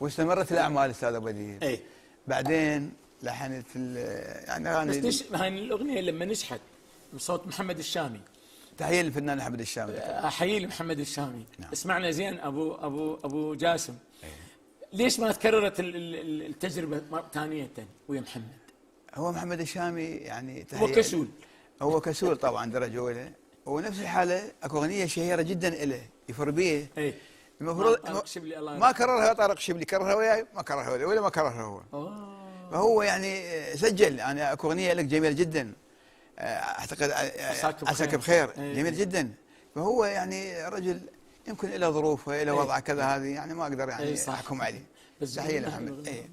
واستمرت الاعمال استاذ ابو بديع. اي بعدين لحنت يعني اغاني. بس هاي الاغنيه لما نجحت بصوت محمد الشامي. تحيه للفنان محمد الشامي. احيي لمحمد الشامي. نعم. اسمعنا زين ابو جاسم. ليش ما تكررت التجربه ثانيه ويا محمد؟ هو محمد الشامي يعني هو كسول. هو كسول طبعا درجه اولى. ونفس الحاله اكو اغنيه شهيره جدا له يفر بيه. اي المفروض ما كررها طارق شبلي، كررها وياي، ما كررها ولا ما كررها هو. فهو يعني سجل. يعني اكو اغنيه لك جميله جدا، اعتقد عساك بخير. جميل جدا. فهو يعني رجل يمكن له ظروفه، له وضعه كذا، هذه يعني ما اقدر يعني احكم عليه. بس تحيه لمحمد.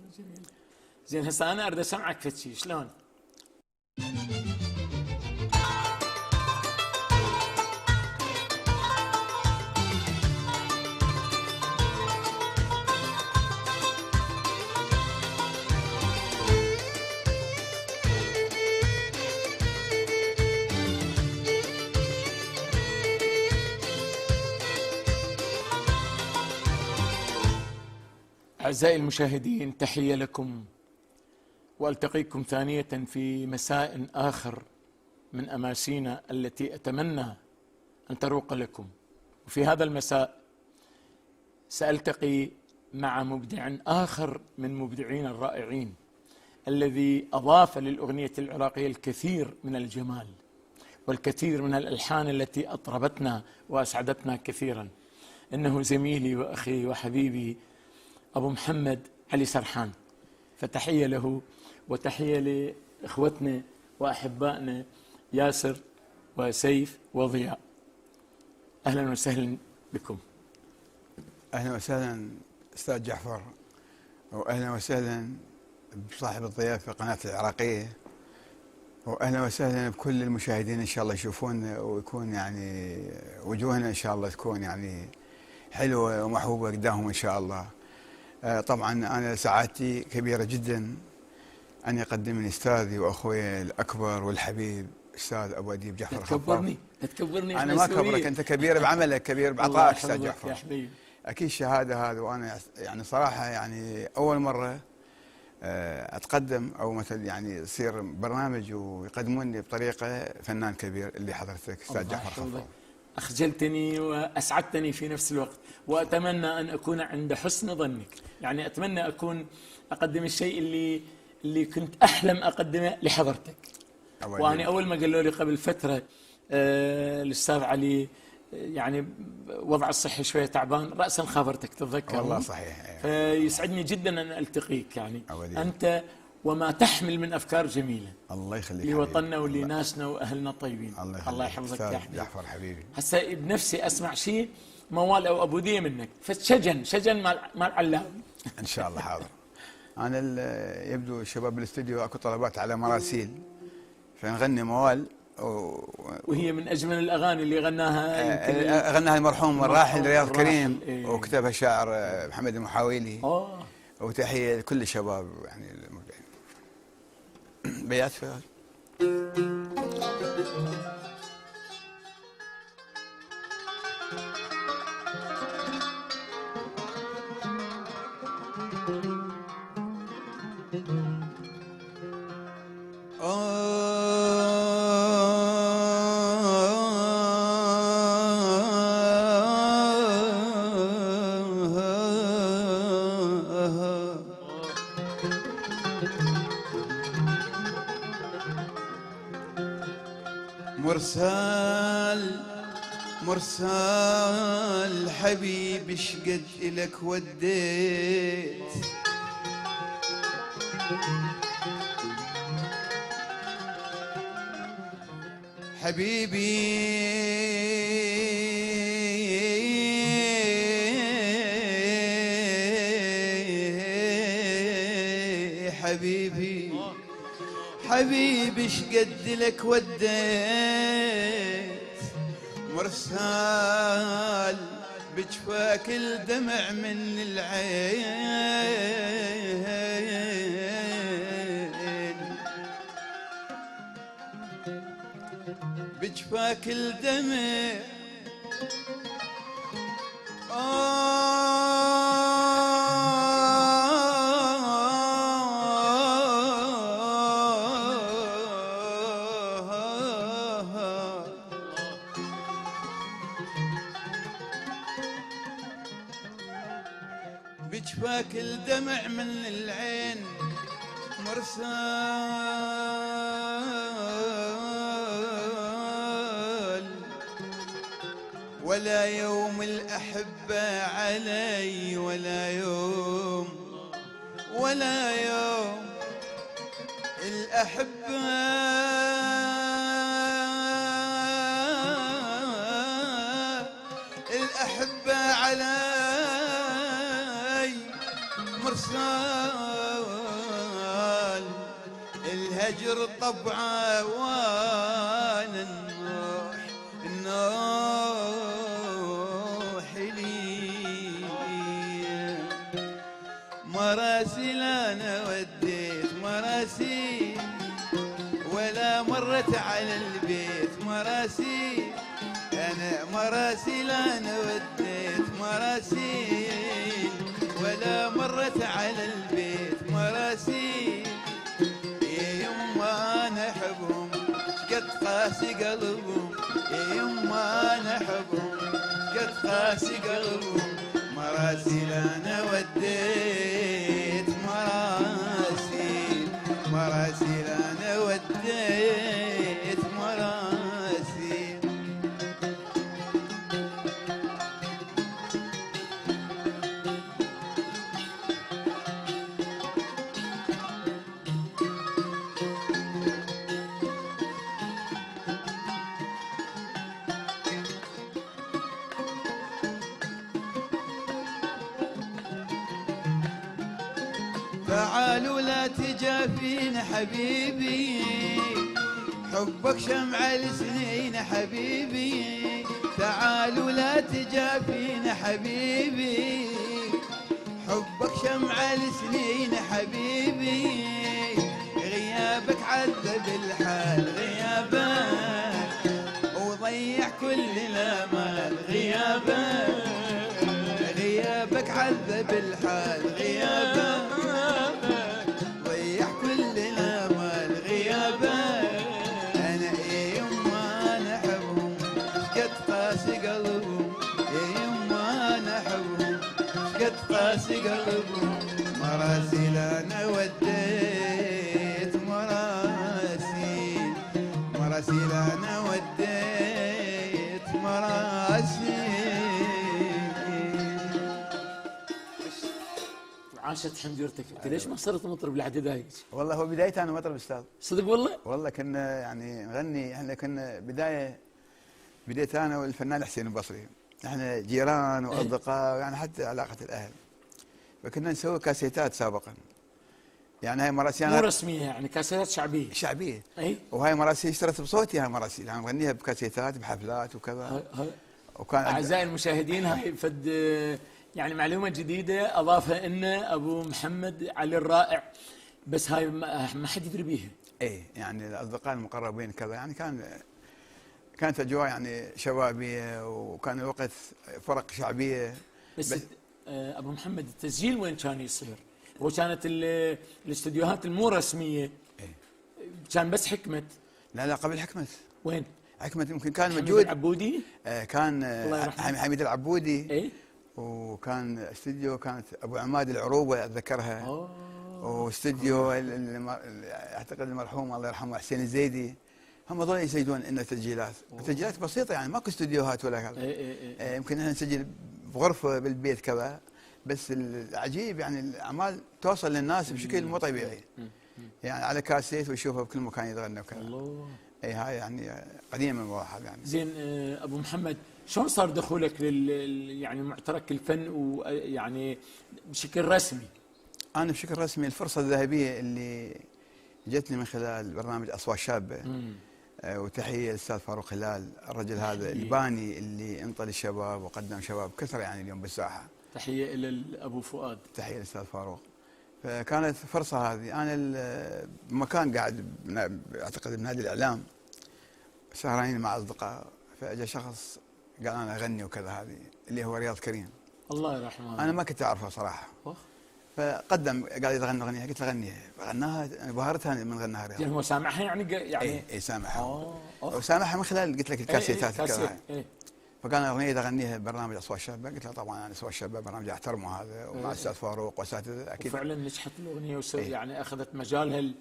زين هسه انا اريد اسمعك فتشي شلون؟ أعزائي المشاهدين، تحية لكم وألتقيكم ثانية في مساء آخر من أماسينا التي أتمنى أن تروق لكم. وفي هذا المساء سألتقي مع مبدع آخر من مبدعين الرائعين الذي أضاف للأغنية العراقية الكثير من الجمال والكثير من الألحان التي أطربتنا وأسعدتنا كثيرا. إنه زميلي وأخي وحبيبي أبو محمد علي سرحان. فتحية له وتحية لإخوتنا وأحبائنا ياسر وسيف وضياء. أهلا وسهلا بكم. أهلا وسهلا أستاذ جعفر، وأهلا وسهلا بصاحب الضيافة قناة العراقية، وأهلا وسهلا بكل المشاهدين. إن شاء الله يشوفونا ويكون يعني وجوهنا إن شاء الله تكون يعني حلوة ومحبوبة قدامهم إن شاء الله. طبعا أنا سعادتي كبيرة جدا أن يقدمني أستاذي وأخوي الأكبر والحبيب أستاذ أبو أديب جعفر خفاف. تكبرني. أنا ما أكبرك، أنت كبير بعملك، كبير بعطائك أستاذ جعفر. أكيد شهادة هذا. وأنا يعني صراحة يعني أول مرة أتقدم أو مثل يعني يصير برنامج ويقدموني بطريقة فنان كبير اللي حضرتك أستاذ جعفر خفاف. أخجلتني وأسعدتني في نفس الوقت، وأتمنى أن أكون عند حسن ظنك. يعني أتمنى أقدم الشيء اللي كنت أحلم أقدمه لحضرتك. وأنا أول ما قالوا لي قبل فترة الأستاذ علي يعني وضع الصحي شوية تعبان، رأسا خابرتك تتذكر. والله صحيح. فيسعدني جدا أن ألتقيك. يعني أنت وما تحمل من أفكار جميلة. الله يخليك لوطننا ولناسنا وأهلنا الطيبين. الله يحفظك يا حبيبي. جعفر حبيبي. هسه بنفسي أسمع شيء موال أو أبودية منك، فشجن مع العلاوي. إن شاء الله حاضر. أنا يبدو شباب الاستوديو أكو طلبات على مراسيل، فنغني موال وهي من أجمل الأغاني اللي غناها المرحوم الراحل رياض كريم. وكتبها الشاعر محمد المحاويلي. وتحية لكل الشباب يعني المبدعين. بيات فيها. مرسال حبيبي شقد إلك وديت، حبيبي حبيبي حبيبي شقد لك وديت، مرسال بجفاك الدمع من العين، بجفاك الدمع بجفاك الدمع من العين مرسال، ولا يوم الأحبة علي، ولا يوم الأحبة علي مرسال، الهجر طبعه وانا النوح لي، مراسيل انا وديت مراسيل ولا مرت على البيت مراسيل، انا مراسيل انا وديت مراسيل ولا مرت على البيت مراسيل، يا يما نحبهم قد قاسي قلبهم، يا يما نحبهم قد قاسي قلبهم، مراسيل انا وديت مراسيل انا وديت مراسيل. تعالوا لا تجافين حبيبي، حبك شمع السنين حبيبي، تعالوا لا تجافين حبيبي، حبك شمع السنين حبيبي، غيابك عذب الحال غيابك وضيع كل الامال، غيابك عذب الحال غيابك ضيع كل الامال غيابك، انا يا يما نحبهم قد قاسي قلبهم، يا يما نحبهم قد قاسي قلبهم، مراسيل انا وديت مراسيل انا وديت مراسيل. عاشت حنجرتك، انت ليش ما صرت مطرب لحد دايج؟ والله هو بدايته انا مطرب استاذ. صدق والله؟ والله كنا يعني نغني، احنا كنا بدايه انا والفنان حسين البصري، احنا جيران واصدقاء يعني حتى علاقه الاهل، فكنا نسوي كاسيتات سابقا، يعني هاي مراسيل مو رسميه يعني كاسيتات شعبيه. اي، وهاي مراسيل اشترت بصوتي، هاي مراسيل يعني نغنيها بكاسيتات بحفلات وكذا. وكان اعزائي المشاهدين هاي فد يعني معلومه جديده اضافها لنا ابو محمد علي الرائع، بس هاي ما حد يدري بيها. اي يعني الاصدقاء المقربين كذا، يعني كانت اجواء يعني شبابيه، وكان الوقت فرق شعبيه. بس ابو محمد التسجيل وين كان يصير؟ هو كانت الاستديوهات المو رسميه. كان بس حكمه. لا قبل حكمه. وين؟ حكمه يمكن كان موجود. حميد العبودي؟ كان حميد العبودي. اي. وكان استديو كانت ابو عماد العروبه اتذكرها. واستديو اعتقد المرحوم الله يرحمه حسين الزيدي، هم هذول يسجلون لنا تسجيلات بسيطه، يعني ماكو استديوهات ولا كذا. يمكن احنا نسجل بغرفه بالبيت كذا، بس العجيب يعني الاعمال توصل للناس بشكل مو طبيعي، يعني على كاسيت ويشوفها بكل مكان يتغنى وكذا. الله. اي هاي يعني قديمه المواهب يعني. زين ابو محمد، شلون صار دخولك يعني معترك الفن ويعني بشكل رسمي؟ انا بشكل رسمي الفرصه الذهبيه اللي جتني من خلال برنامج اصوات شابه. وتحيه للاستاذ فاروق هلال، الرجل هذا الباني اللي انطى للشباب وقدم شباب كثر يعني اليوم بالساحه. تحيه الى ابو فؤاد. تحيه للاستاذ فاروق. فكانت فرصه هذه، انا بمكان قاعد اعتقد بنادي الاعلام سهرانين مع اصدقاء، فاجى شخص قال انا اغني وكذا، هذه اللي هو رياض كريم الله يرحمه. انا ما كنت اعرفه صراحه. فقدم قال لي غني اغنيه، قلت له غنيها، غناها بهرتها من غناها رياض. يعني هو سامعها يعني اي سامعها. وسامعها من خلال قلت لك الكاسيتات كذا. فكان اغنيه اغنيها برنامج اصوات الشباب، قلت له طبعا انا اصوات الشباب برنامج احترمه هذا، ومع الاستاذ فاروق واساتذه اكيد. وفعلا نجحت الاغنيه يعني اخذت مجالها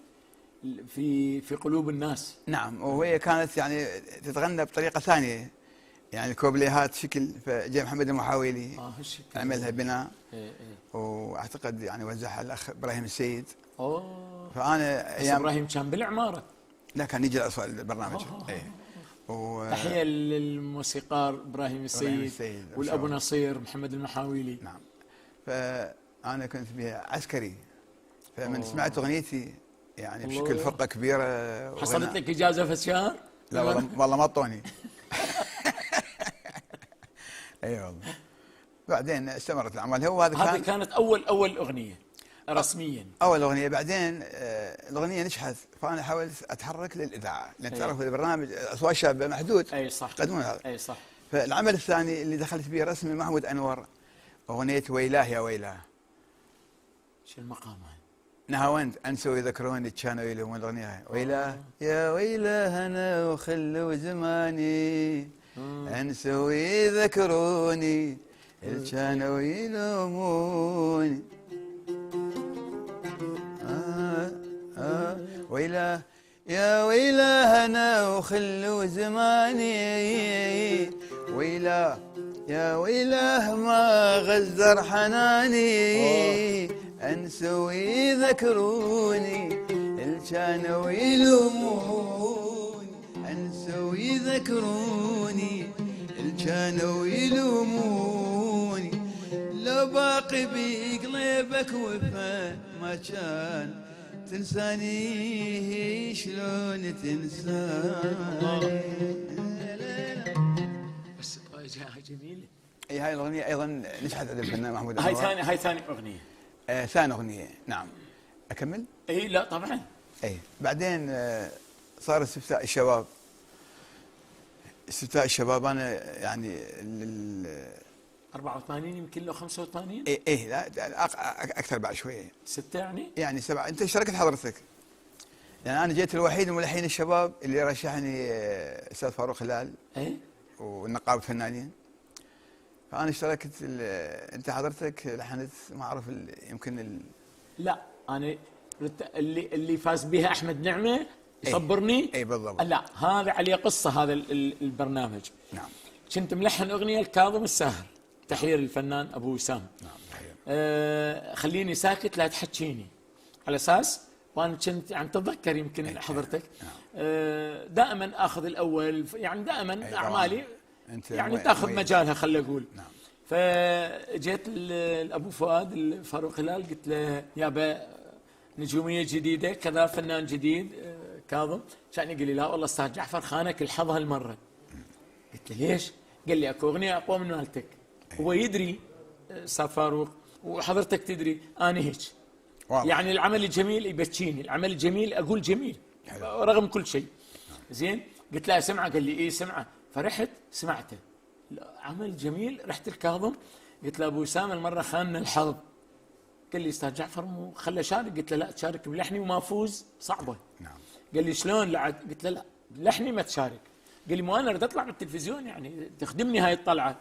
في قلوب الناس. نعم، وهي كانت يعني تتغنى بطريقه ثانيه، يعني كوبليهات شكل، فجاء محمد المحاولي هالشكل عملها بناء. إيه. واعتقد يعني وزعها الاخ ابراهيم السيد. اوه، فانا ايام ابراهيم كان بالعماره. لا، كان يجي البرنامج. تحيه للموسيقار ابراهيم السيد والابو نصير محمد المحاولي. نعم. فانا كنت بها عسكري، فمن سمعت اغنيتي يعني بشكل فرقه كبيره. حصلت لك اجازه في الشهر؟ لا والله ما اعطوني. اي والله. بعدين استمرت الاعمال. هو هذه كانت اول اغنيه رسميا. اول اغنيه. بعدين الاغنيه نجحت، فانا حاولت اتحرك للاذاعه، لان تعرف البرنامج اصوات الشباب محدود. اي صح. يقدمون هذا. اي صح. فالعمل الثاني اللي دخلت فيه رسمي محمود انور، اغنيه ويلاه يا ويلاه. شو المقام هاي؟ نهاوند انسوا يذكروني كانوا يلومون الاغنيه هاي. ويلاه يا ويلاه انا وخلوا زماني انسوا يذكروني كانوا يلوموني. ويلاه يا ويلاه انا وخلوا زماني، ويلاه يا ويلاه ما غزر حناني انسوا يذكروني كانوا يلوموني، انسوا يذكروني كانوا يلوموني. لو باقي بقلبك وفا ما كان تنساني، شلون تنساني. بس جميله. اي هاي الاغنيه ايضا نجحت عند الفنان محمود انور. هاي ثاني اغنيه. ثاني اغنيه. نعم. اكمل؟ اي لا طبعا. اي بعدين صار استفتاء الشباب. استفتاء الشباب انا يعني 84 يمكن له 85. ايه لا اكثر بعد شويه. 6 يعني 7. انت اشتركت حضرتك؟ يعني انا جيت الوحيد من ملحين الشباب اللي رشحني استاذ فاروق هلال. ايه. والنقابه الفنانين. فانا اشتركت. انت حضرتك لحنت ما اعرف يمكن لا انا اللي فاز بها احمد نعمه يصبرني. اي بالضبط. لا هذا عليه قصه هذا البرنامج. نعم. كنت ملحن اغنيه الكاظم الساهر، تحيه للفنان ابو وسام. نعم تحيه. خليني ساكت لا تحكيني، على اساس وانا كنت عم تتذكر يمكن حضرتك. نعم. دائما اخذ الاول، يعني دائما اعمالي يعني تاخذ مجالها خلي اقول. نعم. فجيت لابو فؤاد فاروق هلال قلت له يابا نجوميه جديده كذا فنان جديد كاظم، كان يقول لي لا والله استاذ جعفر خانك الحظ هالمره. قلت له ليش؟ قال لي اكو اغنيه اقوى من مالتك. هو يدري استاذ فاروق وحضرتك تدري انا هيك. يعني العمل الجميل يبكيني، العمل الجميل اقول جميل رغم كل شيء. زين؟ قلت له اسمعه؟ قال لي ايه سمعه. فرحت سمعته عمل جميل. رحت الكاظم قلت له ابو وسام المره خاننا الحظ. قال لي استاذ جعفر مو خلى شارك. قلت له لا تشارك بلحني وما فوز صعبه. نعم. قال لي شلون لعد؟ قلت له لا لحني ما تشارك. قال لي مو انا اريد اطلع بالتلفزيون يعني تخدمني هاي الطلعه.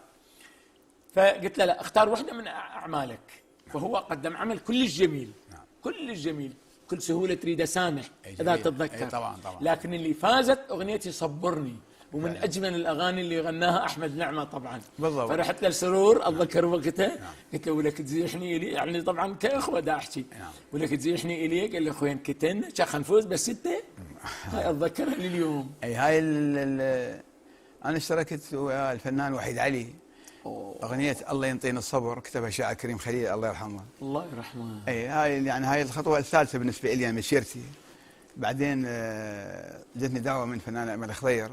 فقلت له لا اختار واحده من اعمالك. فهو قدم عمل كلش جميل. نعم. كلش جميل، بكل سهوله تريد اسامح اذا تتذكر. طبعا. لكن اللي فازت اغنيتي صبرني، ومن اجمل الاغاني اللي غناها احمد نعمه طبعا. بالضبط. فرحت له السرور اتذكر وقتها. قلت له ولك تزيحني الي، يعني طبعا كاخوه دا احكي. ولك تزيحني الي. قال لي اخوي انكتن شخ نفوز بس انت. هاي اتذكرها لليوم. اي هاي انا اشتركت ويا الفنان وحيد علي. اغنيه الله ينطينا الصبر كتبها شاعر كريم خليل الله يرحمه. الله يرحمه. اي هاي يعني هاي الخطوه الثالثه بالنسبه لي مسيرتي. بعدين جتني دعوه من فنان امل خضير.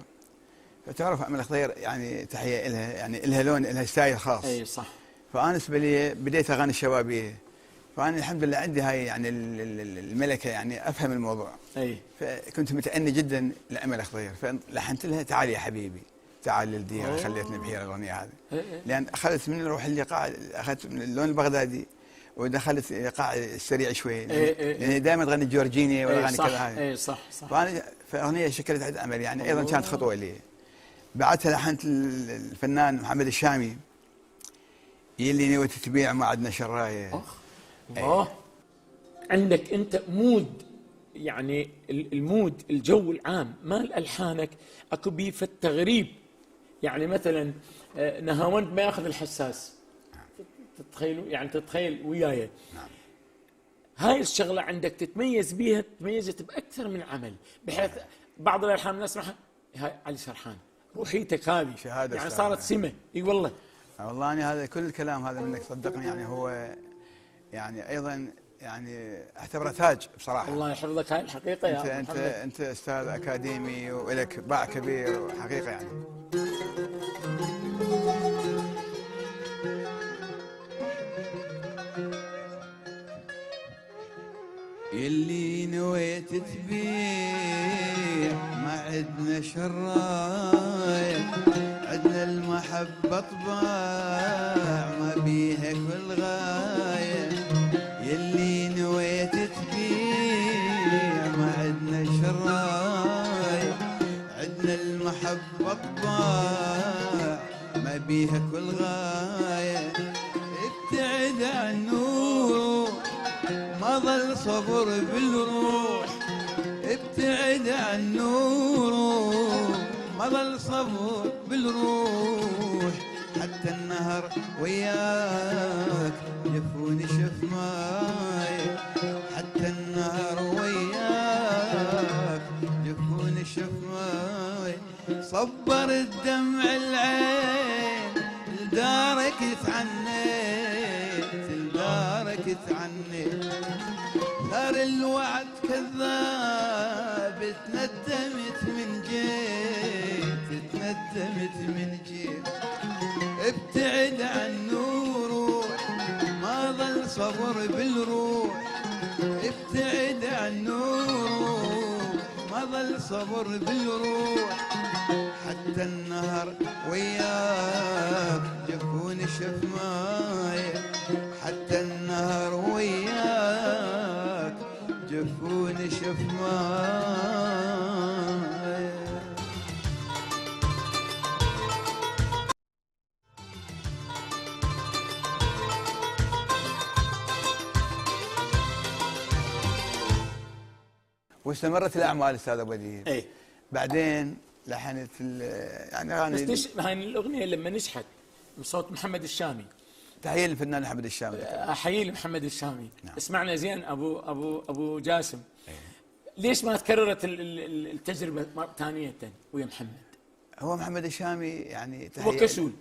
فتعرف امل خضير يعني تحيه لها، يعني لها لون لها ستايل خاص. اي صح. فانا بالنسبه لي بديت اغاني الشبابيه. فانا الحمد لله عندي هاي يعني الملكه يعني افهم الموضوع. اي. فكنت متأني جدا لامل خضير، فلحنت لها تعال يا حبيبي تعال للديره خليتني بحيره الاغنيه هذه. لان اخذت من روح الايقاع، اخذت من اللون البغدادي ودخلت ايقاع السريع شوي. يعني دائما تغني جورجيني ولا اغاني كذا هذه. اي صح. فانا فاغنيه شكلت عمل يعني ايضا كانت خطوه لي. بعدها لحنت الفنان محمد الشامي، يلي نويت تبيع ما عندنا شرايه. اخ الله، عندك انت مود، يعني المود، الجو العام مال الحانك اكو بيه في التغريب. يعني مثلا نهاوند ما ياخذ الحساس، تتخيلوا يعني، تتخيل وياي. نعم. هاي الشغله عندك تتميز بيها، تميزت باكثر من عمل، بحيث بعض الالحان نسمعها هاي علي سرحان، روحيتك هذه شهادة يعني سرحان. صارت سمه. اي والله. والله أنا هذا كل الكلام هذا منك صدقني، يعني هو يعني ايضا يعني اعتبره تاج بصراحه. الله يحفظك، هاي الحقيقه يا انت محمد. انت استاذ اكاديمي ولك باع كبير وحقيقه يعني. يلي نويت تبيع ما عندنا شراية، عندنا المحبة طباع ما بيها كل غاية. يلي نويت تبيع ما عندنا شراية، عندنا المحبة طباع ما بيها كل غاية. ابتعد عن النور ما ظل صبر بالروح، ابتعد عن النور ما ظل صبر بالروح. حتى النهر وياك جفوني شف ماي، حتى النهر وياك جفوني شف ماي. صبر الدمع العين لدارك تعنيت، لدارك تعنيت. ثار الوعد كذاب تندمت من جيت، تندمت من جيت. ابتعد عن نور ما ظل صبر بالروح، ابتعد عن نور ما ظل صبر بالروح. حتى النهر وياك جفوني شف ماي، حتى النهر وياك جفوني شف ماي. واستمرت الاعمال استاذ ابو بديع. اي بعدين لحنت يعني اغاني. بس هاي الاغنيه لما نجحت بصوت محمد الشامي، تحيه للفنان احمد الشامي. احيي لمحمد الشامي. نعم. اسمعنا زين ابو جاسم. ليش ما تكررت التجربه ثانيه ويا محمد؟ هو محمد الشامي يعني هو كسول.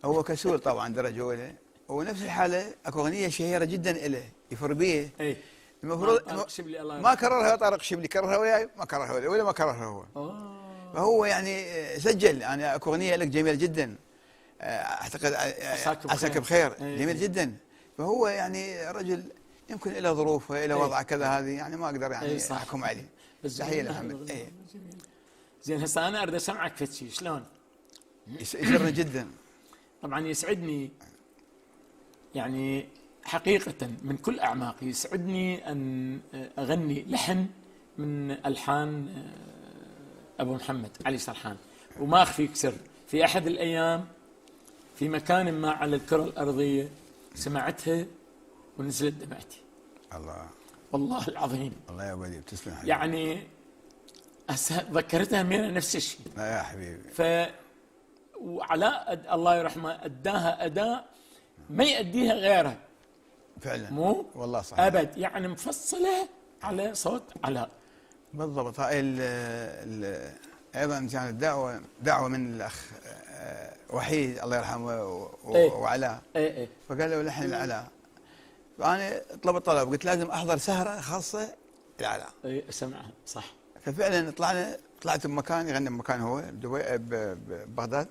هو كسول طبعا درجه اولى. ونفس الحاله اكو اغنيه شهيره جدا له يفر بيه. اي المفروض طارق شبلي الله ما كررها طارق شبلي، كررها وياي، ما كررها ولا ما كررها هو. فهو يعني سجل يعني اكو اغنيه لك جميله جدا، اعتقد عساك بخير. جميل جدا. فهو يعني رجل يمكن له ظروفه، له وضعه كذا، هذه يعني ما اقدر يعني احكم عليه. تحيه لمحمد. اي زين. هسه انا اريد اسمعك فتشي شلون؟ يسرني جدا. طبعا يسعدني يعني حقيقة من كل أعماقي، يسعدني أن أغني لحن من ألحان أبو محمد علي سرحان. وما أخفيك سر، في أحد الأيام في مكان ما على الكرة الأرضية سمعتها ونزلت دمعتي. الله والله العظيم. الله يا ولي بتسلم حبيبي. يعني ذكرتها من نفس الشيء. لا يا حبيبي. وعلاء الله يرحمه أداها أداء ما يأديها غيرها فعلا. مو والله صحيح. أبد، يعني مفصلة على صوت علاء. بالضبط. هاي ايضا كانت دعوه من الاخ وحيد الله يرحمه وعلاء. اي فقال له لحن العلاء. فانا طلبت طلب، قلت لازم احضر سهره خاصه العلاء. اي سمعها صح. ففعلا طلعت بمكان يغني بمكان هو ببغداد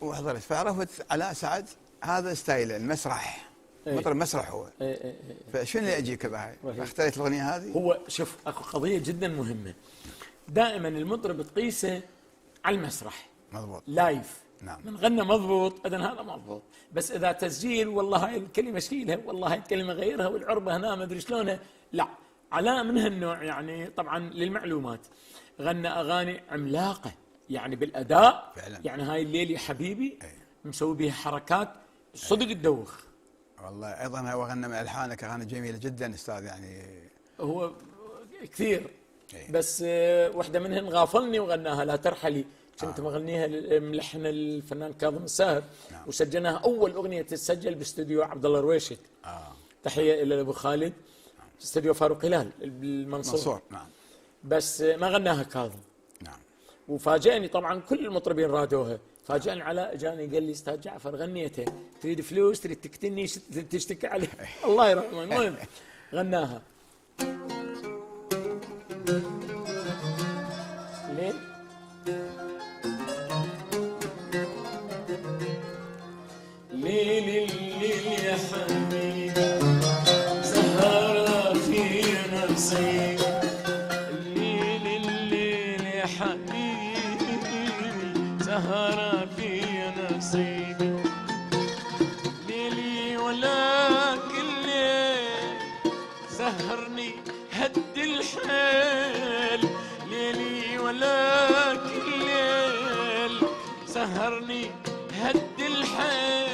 وحضرت. فعرفت علاء سعد هذا ستايله المسرح، مطرب مسرح هو. فشنو اللي اجيك بهاي؟ اخترت الاغنيه هذه. هو شوف اكو قضيه جدا مهمه، دائما المطرب تقيسه على المسرح. مضبوط. لايف. نعم. من غنى مضبوط اذا هذا مضبوط، بس اذا تسجيل والله هاي الكلمه شيلها، والله هاي الكلمه غيرها، والعربه هنا ما ادري شلونها، لا. علاء من هالنوع يعني. طبعا للمعلومات غنى اغاني عملاقه يعني بالاداء فعلا. يعني هاي الليل يا حبيبي أي. مسوي بها حركات صدق تدوخ. والله ايضا هو غنى من الحانك اغاني جميله جدا استاذ يعني. هو كثير أي. بس واحدة منهن غافلني وغناها لا ترحلي، كنت مغنيها ملحن الفنان كاظم الساهر. نعم. وسجلناها أول أغنية تسجل باستوديو عبد الله الرويشد. تحية إلى أبو خالد. استوديو فاروق هلال بالمنصور. منصور. نعم. بس ما غناها كاظم. نعم. وفاجأني طبعا كل المطربين رادوها. فاجأني علاء جاني قال لي استاذ جعفر غنيته، تريد فلوس تريد تقتلني تشتكي عليه. الله يرحمه. المهم غناها. ليه؟ ليل الليل يا حبيبي سهرة في نفسي، الليل الليل يا حبيبي سهرة في نفسي، ليلي ولك الليل سهرني هد الحيل، ليلي ولك الليل سهرني هد الحيل.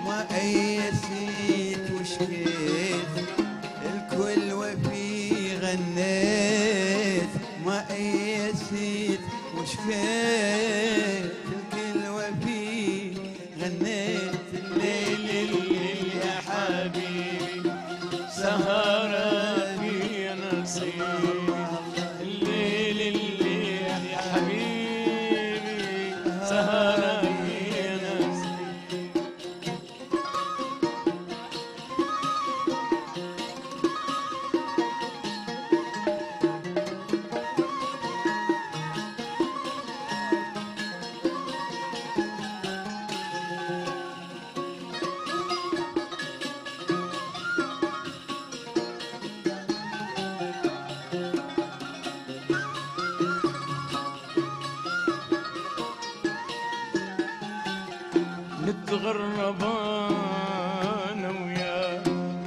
ما أيسيت وشكيت الكل وفي غنيت، ما أيسيت وشكيت الكل وفي غنيت، الليل الليل يا حبيبي سهرة في نصيبي، الليل الليل يا حبيبي سهرة في نصيبي. نتغرب انا ويا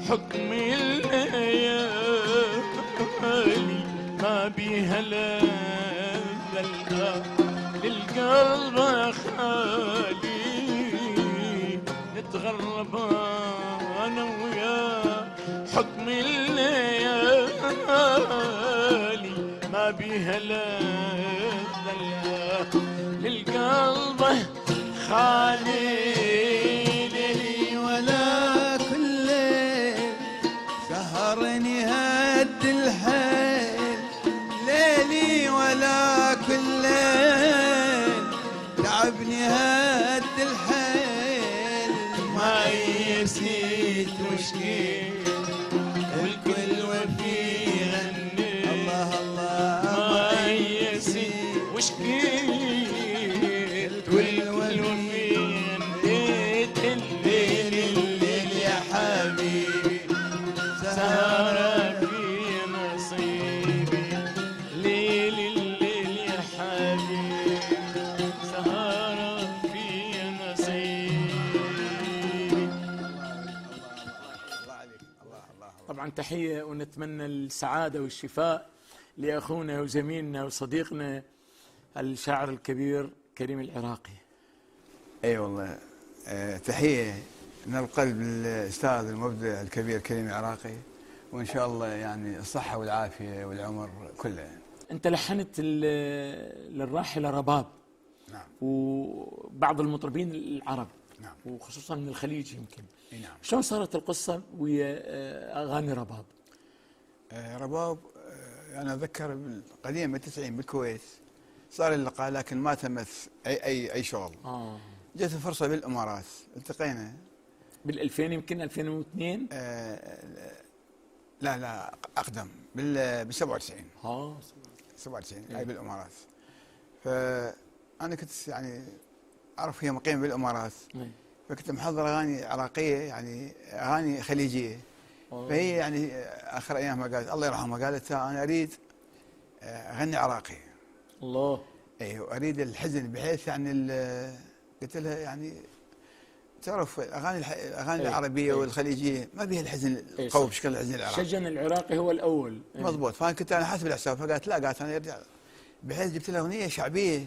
حكم الليالي، ما بيها للقلب خالي، نتغرب انا ويا حكم الليالي، ما بيها للقلب خالي، ليلي ولا كل ليل سهرني هد الحيل، ليلي ولا كل ليل تعبني هد الحيل، ما يسيت وشكيت والكل وفي غني، الله الله ما يسيت وشكيت والكل وفي غنيت، الليل الليل يا حبيبي سهرة في نصيبي، ليل الليل يا حبيبي سهرة في نصيبي. الله عليك. الله. طبعا تحية ونتمنى السعادة والشفاء لأخونا وزميلنا وصديقنا الشاعر الكبير كريم العراقي. اي والله. تحيه من القلب للاستاذ المبدع الكبير كريم العراقي، وان شاء الله يعني الصحه والعافيه والعمر كله. أنت لحنت للراحلة رباب. نعم. وبعض المطربين العرب. نعم. وخصوصا من الخليج يمكن. اي نعم. شلون صارت القصة ويا أغاني رباب؟ رباب. انا اتذكر قديم بالتسعين بالكويت صار اللقاء، لكن ما تمت اي شغل. جت الفرصه بالامارات التقينا بال2000 يمكن 2002. لا اقدم بال 97. 97 هاي بالامارات. فانا كنت يعني اعرف هي مقيمه بالامارات، فكنت محضر اغاني عراقيه يعني اغاني خليجيه. فهي يعني اخر ايامها قالت الله يرحمها، قالت انا اريد اغني عراقي. الله. اي واريد الحزن بحيث يعني قلت لها يعني تعرف الاغاني العربيه والخليجيه ما بيها الحزن القوي بشكل الحزن العراقي. شجن العراقي هو الاول. مضبوط. فانا كنت انا حاسب الحساب، فقالت لا، قالت انا يرجع بحيث جبت له اغنيه شعبيه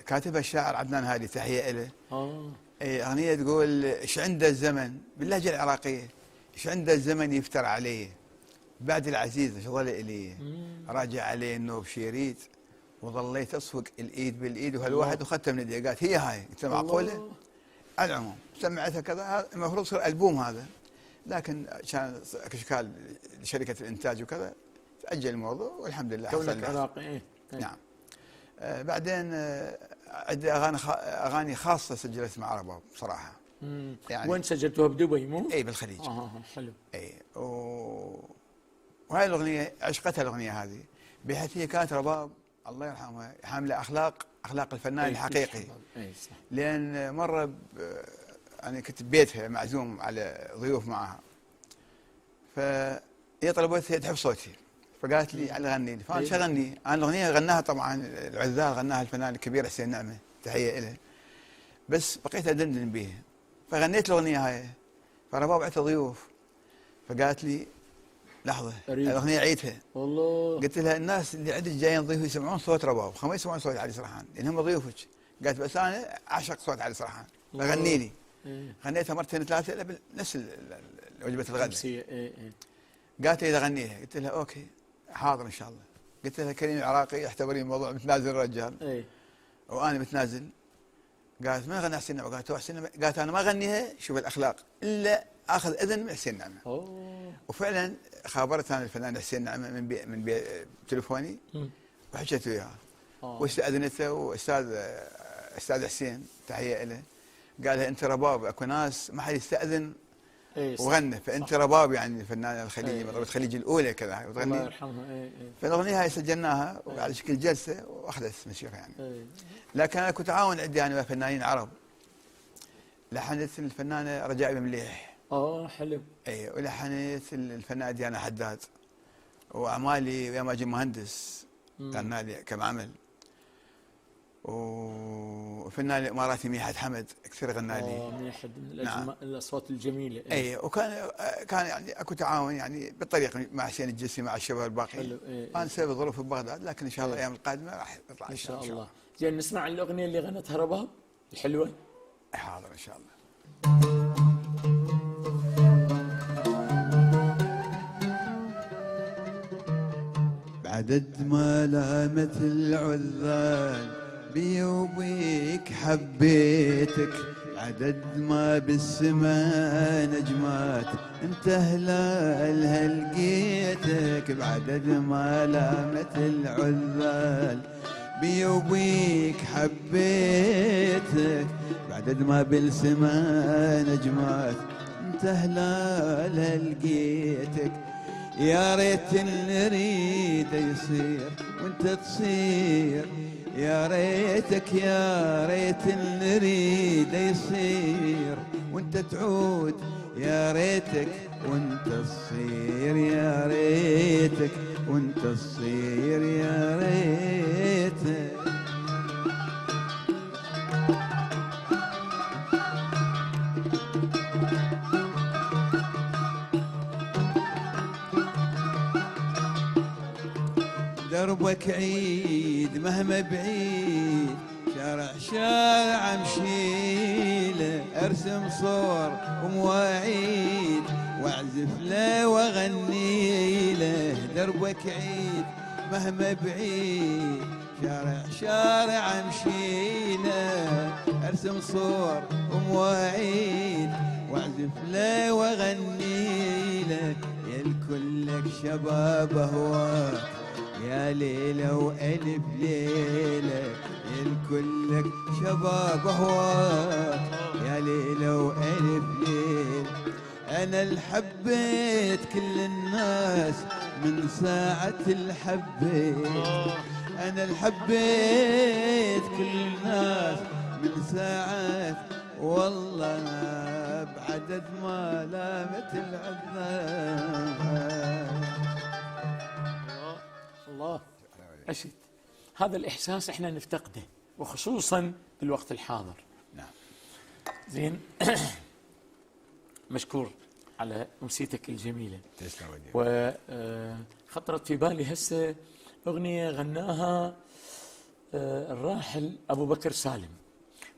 كاتبها الشاعر عدنان هادي، تحيه له. اغنيه تقول ايش عنده الزمن باللهجه العراقيه، ايش عنده الزمن يفتر علي، بعد العزيز ايش ظل الي، راجع عليه النوب شيريت وظليت اصفق الايد بالايد وهالواحد واخذتها من الدقات. هي هاي قلت له معقوله؟ على العموم سمعتها كذا، المفروض يصير البوم هذا، لكن كان اشكال لشركه الانتاج وكذا تاجل الموضوع والحمد لله كونك عراقي. ايه نعم. بعدين عندي اغاني خاصه سجلت مع رباب بصراحه. يعني وين سجلتوها؟ بدبي مو؟ اي بالخليج. حلو. اي وهاي الاغنيه عشقتها الاغنيه هذه، بحيث هي كانت رباب الله يرحمها حامله اخلاق الفنان الحقيقي. صح. لان مره انا كنت ببيتها معزوم على ضيوف معها، فهي طلبتها تحب صوتي، فقالت لي على غني لي، فانا شغلني. انا الاغنيه غناها طبعا العذال، غناها الفنان الكبير حسين نعمه، تحيه له، بس بقيت ادندن بيها، فغنيت الاغنيه هاي، فرباب عندها ضيوف، فقالت لي لحظه الاغنيه عيدها. والله قلت لها الناس اللي عندك جايين ضيوف يسمعون صوت رباب، ما يسمعون صوت علي سرحان، لان هم ضيوفك. قالت بس انا اعشق صوت علي سرحان، فغني لي. غنيتها مرتين ثلاثه نفس وجبه الغداء. قالت لي اذا غنيها، قلت لها اوكي حاضر ان شاء الله. قلت لها كريم العراقي اعتبري الموضوع متنازل الرجال وانا متنازل. قالت ما غنى حسين نعمه؟ قالت هو حسين نعمه. قالت انا ما اغنيها شوف الاخلاق الا اخذ اذن من حسين نعمه. وفعلا خابرت انا الفنان حسين نعمه من تليفوني وحكيت وياه واستاذنته، استاذ حسين تحيه له، قال لها انت رباب، اكو ناس ما حد يستاذن وغنى، فانت رباب يعني الفنانه الخليجيه مضربه الخليج الاولى كذا وتغني. الله يرحمها. فالاغنيه هاي سجلناها على شكل جلسه واخذت موسيقى يعني. لكن انا كنت اعاون عندي انا وفنانين عرب. لحنت الفنانه رجاء بن مليح. حلو. اي ولحنت الفنانه ديانا حداد، واعمالي ويا ماجد مهندس غنى لي كم عمل، وفنان الاماراتي ميحد حمد كثير غنى لي. ميحد من الاصوات الجميله. اي وكان يعني اكو تعاون يعني بالطريق مع حسين الجسمي مع الشباب الباقيين. انا سبب ظروف في بغداد، لكن ان شاء الله الايام القادمه راح يطلع ان شاء الله. زين نسمع الاغنيه اللي غنتها رباب الحلوه. حاضر ان شاء الله. بعدد ما لامت العذال بي وبيك حبيتك، عدد ما بالسما نجمات انت هلالها لقيتك، بعدد ما لامت العذال بي وبيك حبيتك، بعدد ما بالسما نجمات انت هلالها لقيتك، يا ريت اللي نريده يصير وانت تصير، يا ريتك يا ريت اللي نريده يصير وانت تعود، يا ريتك وانت تصير، يا ريتك وانت تصير، يا ريتك. دربك عيد مهما بعيد، شارع مشيله، ارسم صور ومواعيد واعزف له واغني له، دربك عيد مهما بعيد، شارع مشيله، ارسم صور ومواعيد واعزف له واغني له، يا الكل لك شباب اهواك يا ليلة وألف ليلة، الكل لك شباب أهواك يا ليلة وألف ليلة، أنا اللي حبيت كل الناس من ساعة الحبيت، أنا اللي حبيت كل الناس من ساعة، والله بعدد ما لامت العذاب. الله عشت. هذا الإحساس إحنا نفتقده وخصوصا بالوقت الحاضر. نعم. زين. مشكور على أمسيتك الجميلة. تسلم. وخطرت في بالي هسه أغنية غناها الراحل أبو بكر سالم،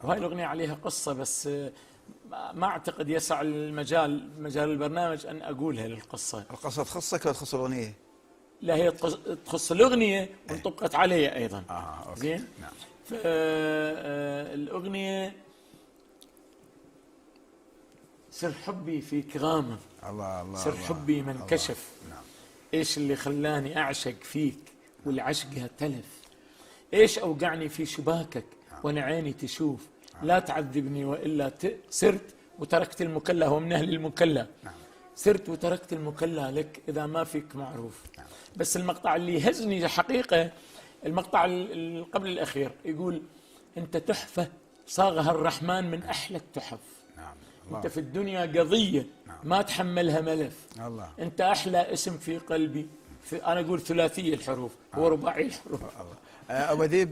وهاي الأغنية عليها قصة، بس ما أعتقد يسع مجال البرنامج أن أقولها للقصة. القصة تخصك ولا تخص الأغنية؟ لا، هي تخص الأغنية وانطبقت علي أيضا. أوكي. زين. نعم. فالأغنية سر حبي فيك غامض، الله الله سر حبي ما انكشف. نعم. ايش اللي خلاني اعشق فيك والعشقها تلف، ايش اوقعني في شباكك وانا عيني تشوف، لا تعذبني والا سرت وتركت المكلا. هو من اهل المكلا. نعم. سرت وتركت المكلا لك اذا ما فيك معروف. بس المقطع اللي يهزني حقيقة المقطع قبل الاخير، يقول انت تحفة صاغها الرحمن من احلى التحف. نعم. انت في الدنيا قضية ما تحملها ملف. الله. انت احلى اسم في قلبي. انا اقول ثلاثي الحروف، هو رباعي الحروف. الله. ابو اديب،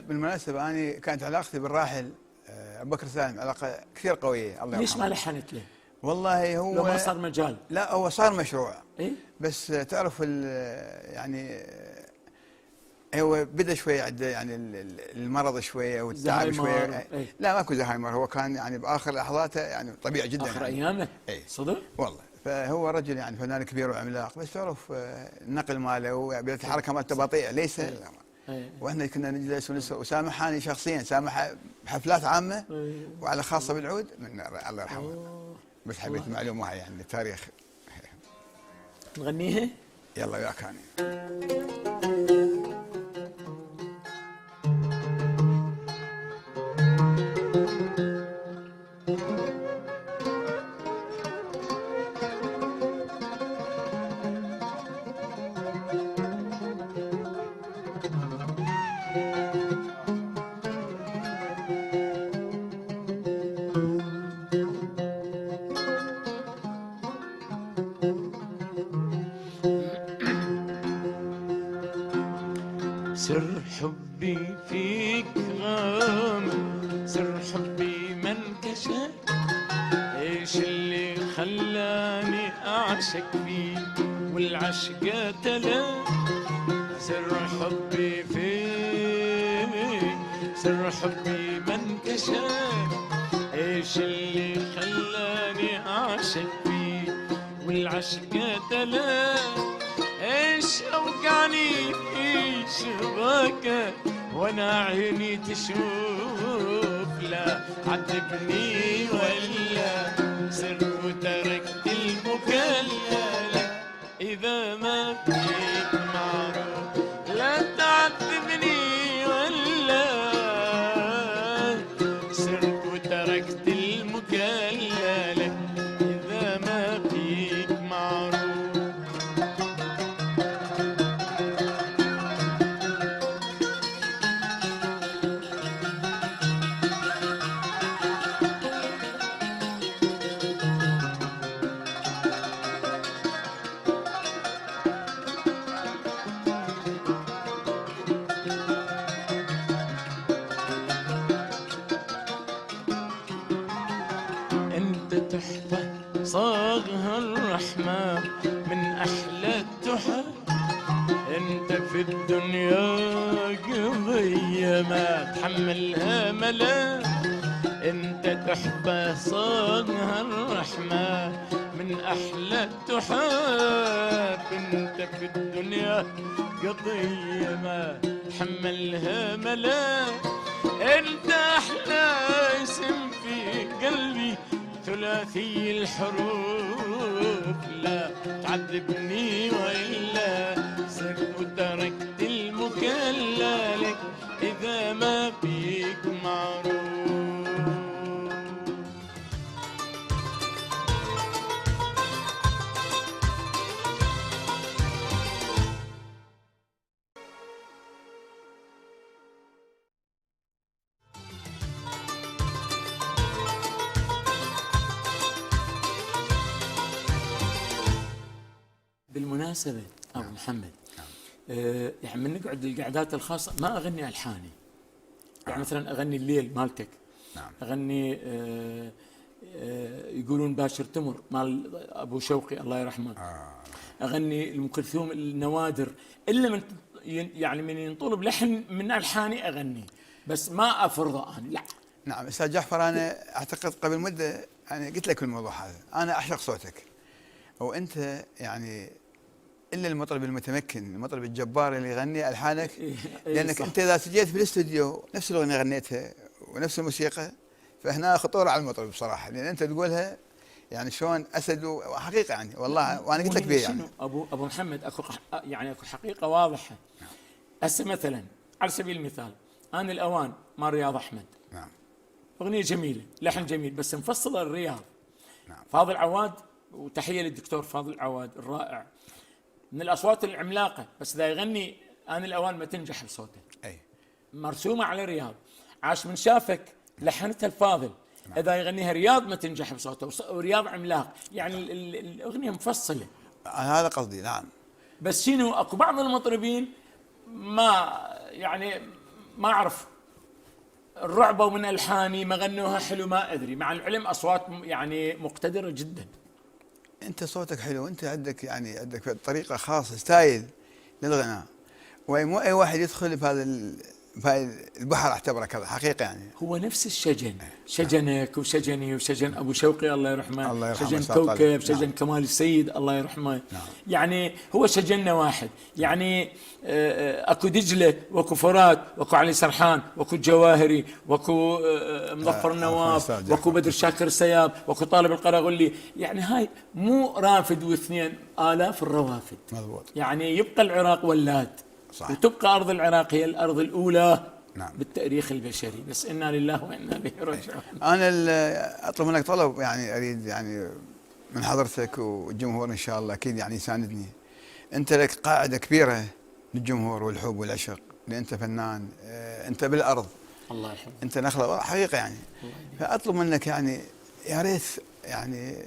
بالمناسبه انا كانت علاقتي بالراحل ابو بكر سالم علاقه كثير قويه، الله يرحمه. ليش ما لحنت له؟ والله هو لو ما صار مجال. لا، هو صار مشروع. إيه؟ بس تعرف يعني هو بدا شويه يعني المرض شويه والتعب شويه. إيه؟ لا، ماكو زهايمر، هو كان يعني باخر لحظاته يعني طبيعي جدا. اخر يعني ايامه. اي صدق؟ والله. فهو رجل يعني فنان كبير وعملاق، بس تعرف النقل ماله الحركه مالته بطيئه ليس. إيه. واحنا كنا نجلس وسامحاني شخصيا، سامح بحفلات عامه إيه. وعلى خاصه بالعود من الله يرحمه. بس حبيت معلومه هاي يعني التاريخ. نغنيها؟ يلا وياك هاني. سر حبي فيك غامض، سر حبي ما انكشف، ايش اللي خلاني اعشق فيك والعشق تلا. سر حبي فيك، سر حبي ما انكشف، ايش اللي خلاني اعشق فيك والعشق تلا. ايش اوقعني في شباكك وانا عيني تشوف، لا عذبني ولا سرت وتركت المكلل اذا ما فيك معروف. لا تعذبني ولا سرت وتركت المكلل اذا ما فيك معروف. انت تحفة صاغها الرحمن من احلى التحف، انت في الدنيا قضية ما تحملها ملا. انت تحفة صاغها الرحمن من احلى التحف، انت في الدنيا قضية ما تحملها ملا. انت احلى اسم في قلبي ثلاثي الحروف، لا تعذبني والا سرت وتركت المكلا لك اذا ما فيك معروف. بالمناسبة أبو محمد، يعني من نقعد القعدات الخاصة ما أغني ألحاني. يعني مثلا أغني الليل مالتك، أغني يقولون باشر تمر مال أبو شوقي الله يرحمه، أغني أم كلثوم النوادر، إلا من يعني من ينطلب لحن من ألحاني أغني، بس ما أفرضه أنا، لا. نعم استاذ جعفر، انا اعتقد قبل مده انا قلت لك الموضوع هذا، انا اعشق صوتك، وانت يعني الا المطرب المتمكن، المطرب الجبار اللي يغني الحانك، لانك صح. انت اذا سجلت في الاستوديو نفس الاغنيه غنيتها ونفس الموسيقى، فهنا خطوره على المطرب بصراحه، لان انت تقولها يعني شلون اسد وحقيقه يعني والله، وانا قلت لك بيه يعني. ابو محمد يعني اكو حقيقه واضحه. هسه مثلا على سبيل المثال، انا الاوان مال رياض احمد، نعم اغنيه جميله، لحن جميل، بس مفصله الرياض. نعم. فاضل عواد، وتحيه للدكتور فاضل عواد الرائع، من الاصوات العملاقه، بس اذا يغني انا الاوان ما تنجح بصوته. اي مرسومه على رياض، عاش من شافك لحنتها الفاضل. نعم. اذا يغنيها رياض ما تنجح بصوته، ورياض عملاق، يعني الاغنيه مفصله. هذا قصدي. نعم. بس شنو، اكو بعض المطربين ما يعني ما اعرف الرعبه ومن الحاني ما غنوها حلو، ما ادري، مع العلم اصوات يعني مقتدره جدا. انت صوتك حلو، انت عندك يعني عندك طريقه خاصه، ستايل للغناء، ومو اي واحد يدخل بهذا البحر اعتبره كذا حقيقه يعني. هو نفس الشجن، شجنك وشجني وشجن ابو شوقي الله يرحمه، الله يرحمه، شجن كوكب، شجن نعم. كمال السيد الله يرحمه. نعم. يعني هو شجننا واحد، يعني اكو دجله واكو فرات واكو علي سرحان واكو الجواهري واكو مظفر النواب واكو بدر شاكر السياب واكو طالب القراغلي، يعني هاي مو رافد واثنين، آلاف الروافد. مضبوط. يعني يبقى العراق ولاد، صح. وتبقى أرض العراق هي الأرض الأولى. نعم. بالتاريخ البشري، بس إنا لله وإنا إليه راجعون. انا اطلب منك طلب، يعني اريد يعني من حضرتك والجمهور ان شاء الله اكيد يعني يساندني. انت لك قاعده كبيره للجمهور والحب والعشق، لان انت فنان، انت بالارض، الله يحفظك، انت نخله حقيقه يعني. فاطلب منك يعني يا ريت يعني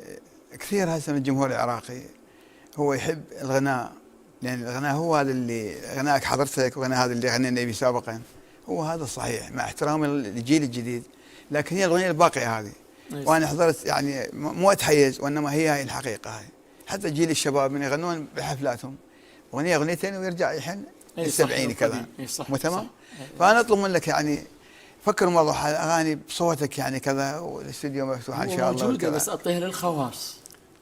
كثير هسه من الجمهور العراقي هو يحب الغناء، لان الغناء هو هذا اللي غناك حضرتك، وغناء هذا اللي غنينا به سابقا، هو هذا الصحيح مع احترامي للجيل الجديد، لكن هي الاغنيه الباقيه هذه. وانا حضرت يعني مو اتحيز، وانما هي الحقيقه هاي. حتى جيل الشباب من يغنون بحفلاتهم اغنيتين ويرجع يحن السبعيني كذا، مو تمام؟ فانا اطلب منك يعني فكر موضوع الاغاني بصوتك يعني كذا، والاستوديو مفتوح ان شاء الله موجوده، بس اعطيها للخواص،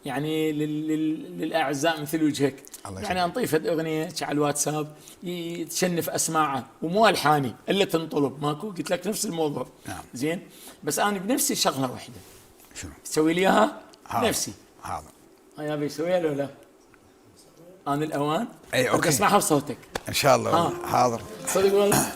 يعني للاعزاء مثل وجهك. يعني انطيف اغنيه على الواتساب يتشنف اسماعه ومو الحاني الا تنطلب، ماكو، قلت لك نفس الموضوع. نعم. زين، بس انا بنفسي شغله واحده. شنو؟ تسوي لي اياها نفسي. حاضر. يا ابي سويها لو لا؟ انا الاوان. اي اوكي، اسمعها بصوتك ان شاء الله. حاضر. صدق والله.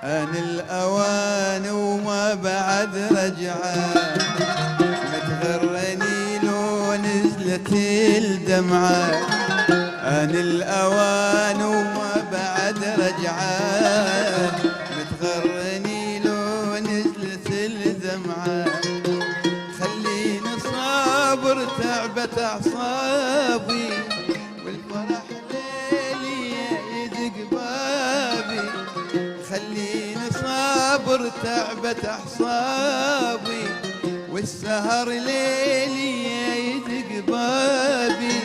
أنا الأوان وما بعد رجعة، متغرني لو نزلت الدمعة. أنا الأوان وما بعد رجعة، متغرني لو نزلت الدمعة. خليني صابر تعبت أعصابي، والفرح ليلي يدق بابي. خليني صابر تعبت أعصابي، والسهر ليلي يدق بابي.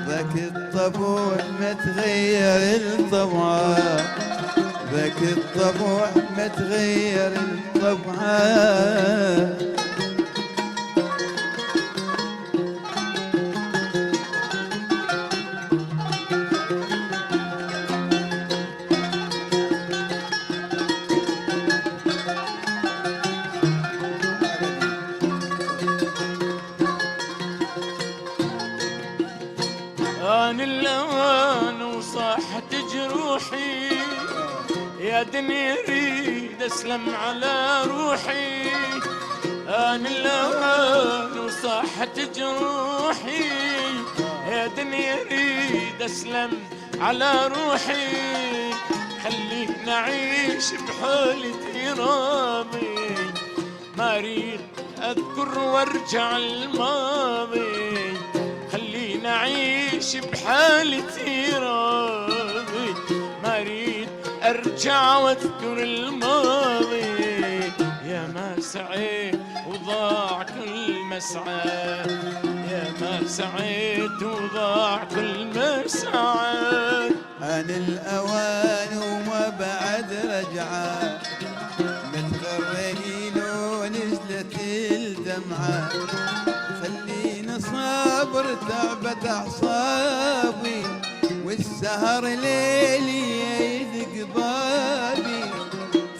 ذاك الطبوع ما تغير الطبعة، ذاك الطبوع ما تغير الطبعة. آن الأوان وصاحت جروحي، يا دنيا ريد أسلم على روحي. آن الأوان وصاحت جروحي، يا دنيا ريد أسلم على روحي. خلينا أعيش بحالتي رامي، ما أريد أذكر وارجع الماضي. خلينا أعيش بحالتي راضي، ما أريد أرجع وأذكر الماضي. يا ما سعيت وضاع كل مسعى، يا ما سعيت وضاع كل مسعى. آن الأوان وما بعد رجعة، متغرقين ونزلت الدمعة. خليني صابر تعبت أعصابي، والسهر ليلي يذق بابي.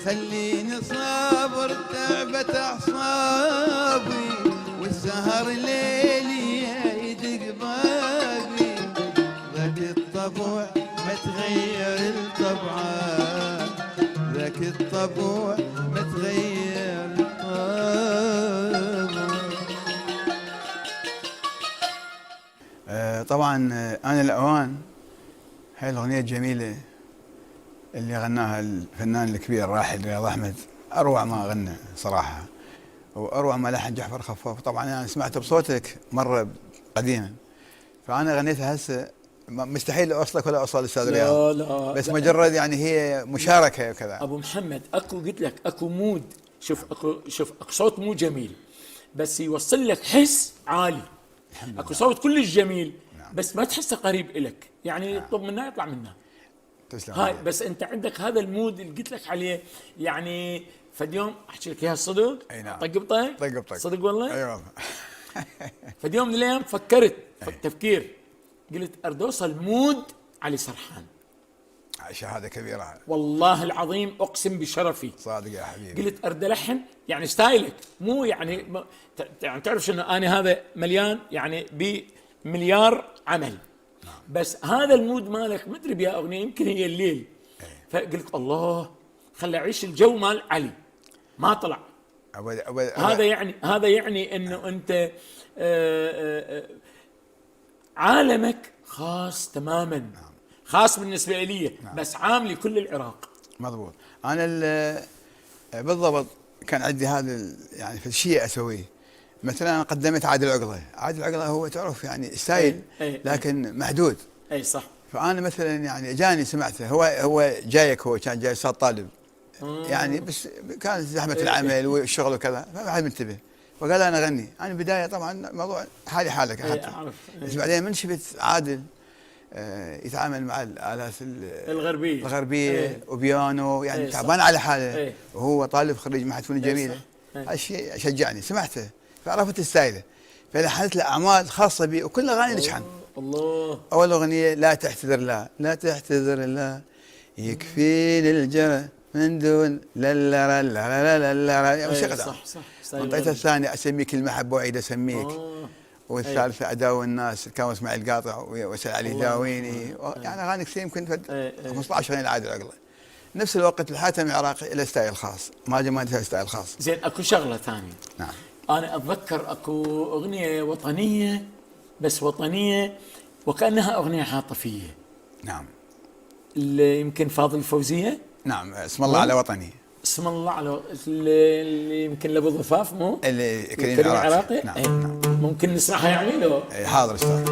خليني صابر تعبت أعصابي، والسهر ليلي يذق بابي. ذاك الطبع ما تغير الطبعة، ذاك الطبع ما تغير الطبع. طبعا آن الأوان هاي الأغنية الجميلة اللي غناها الفنان الكبير الراحل رياض أحمد. أروع ما غنى صراحة، وأروع ما لحن جعفر خفاف. طبعا أنا سمعته بصوتك مرة قديما، فأنا غنيتها هسه مستحيل أوصلك ولا أوصل الأستاذ رياض. لا بس مجرد يعني هي مشاركة وكذا. ابو محمد اكو قلت لك اكو مود. شوف اكو صوت مو جميل بس يوصل لك حس عالي. اكو صوت كلش جميل بس ما تحسه قريب إلك، يعني يطلب منه يطلع منه. تسلم. هاي بس انت عندك هذا المود اللي قلت لك عليه. يعني فد يوم احكي لك اياها الصدق. اي نعم. طق بطق. طق بطق. صدق والله. اي والله. فد يوم من الايام فكرت تفكير، قلت اريد اوصل مود علي سرحان. شهادة كبيرة والله العظيم اقسم بشرفي. صادق يا حبيبي. قلت اريد الحن يعني ستايلك، مو يعني يعني تعرف شنو انا هذا مليان يعني بمليار عمل. بس هذا المود مالك ما ادري بيا اغنيه يمكن هي الليل. فقلت الله خلي اعيش الجو مال علي، ما طلع. هذا يعني انه انت عالمك خاص تماما. خاص بالنسبه لي بس عام لكل العراق. مضبوط. انا بالضبط كان عندي هذا يعني في شيء اسويه. مثلا انا قدمت عادل عقله. عادل عقله هو تعرف يعني ستايل لكن محدود. اي صح. فانا مثلا يعني جاني سمعته، هو جايك، هو كان جاي استاذ طالب يعني، بس كانت زحمه العمل والشغل وكذا فما حد منتبه، فقال انا اغني. انا بدايه طبعا موضوع حالي حالك حتى بس بعدين من شفت عادل يتعامل مع الآلات الغربية وبيانو، يعني تعبان على حاله وهو طالب خريج معهد فنون جميلة. هالشيء شجعني، سمعته فعرفت ستايله، فلحنت له أعمال خاصة بي وكل أغاني نجحن. الله. أول أغنية لا تعتذر لا، لا تعتذر لا، يكفيني الجرى من دون لا لا لا لا لا لا لا. موسيقى صح. منطقتها الثانية أسميك المحبة وعيد أسميك. والثالثة أداوي الناس كان اسماعيل قاطع وسأل علي داويني، يعني أغاني كثير يمكن 15 أغنية لعادل عقله. نفس الوقت الحاتم العراقي له ستايل خاص، ما له ستايل خاص. زين اكو شغلة ثانية. نعم. أنا أتذكر اكو أغنية وطنية، بس وطنية وكأنها أغنية عاطفية. نعم. اللي يمكن فاضل الفوزية. نعم. اسم الله على وطني. اسم الله على اللي يمكن لابو ضفاف، مو اللي كريم العراقي. نعم. نعم. ممكن نسمعها يعني لو. حاضر استاذ.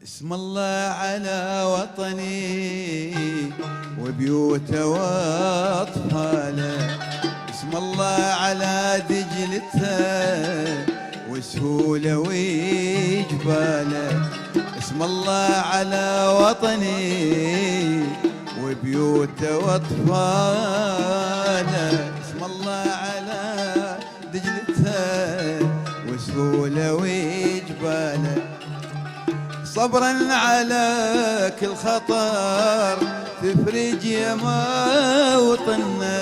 اسم الله على وطني وبيوته واطفاله، اسم الله على دجلته وسهوله وجباله، اسم الله على وطني وبيوته واطفاله، اسم الله على دجلته وسهوله وجباله. صبرا على كل خطر تفرج يا موطننا،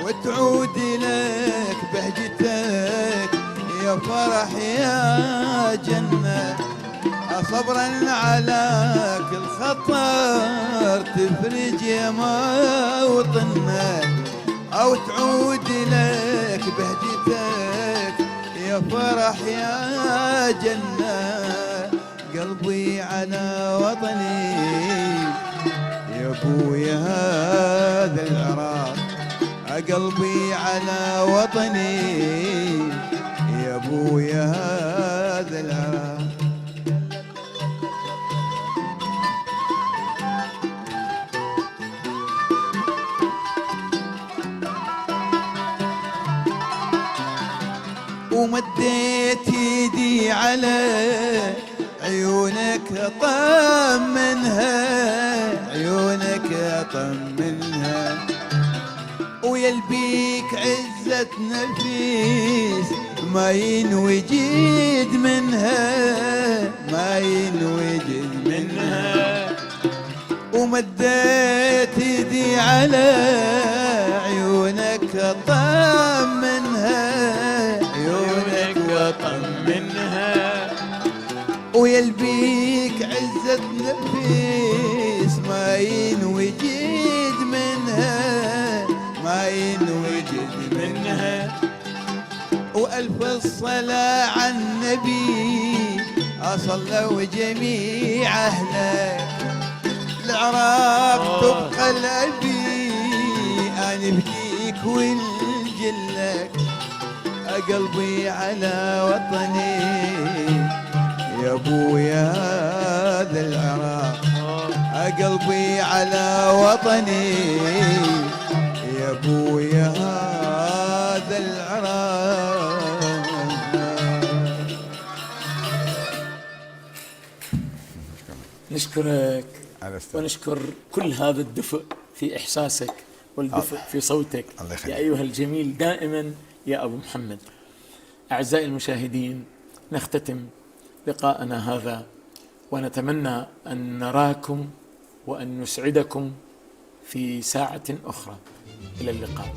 وتعود لك بهجتك يا فرح يا جنة. صبرا على كل خطر تفرج يا موطننا، أو تعود لك بهجتك يا فرح يا جنة. قلبي على وطني يا يا ابويا هذا العراق قلبي على وطني، يا ابويا هذا العراق. ومديت يدي على عيونك طمنها، عيونك طمنها، ويلبيك عزة نفيس ما ينوجد منها، ما ينوجد منها. ومديت يدي على عيونك طمنها، عيونك وطمنها، ويلبيك عزة نفيس ما ينوجد منها، ما ينوجد منها. وألف الصلاة على النبي أصلوا جميع أهلك، العراق تبقى الأبي أنا بكيك ونجلك، قلبي على وطني يا ابويا هذا العراق، قلبي على وطني يا ابويا هذا العراق. نشكرك ونشكر كل هذا الدفء في إحساسك والدفء في صوتك يا أيها الجميل دائما يا أبو محمد. أعزائي المشاهدين، نختتم لقاءنا هذا ونتمنى أن نراكم وأن نسعدكم في ساعة أخرى. إلى اللقاء.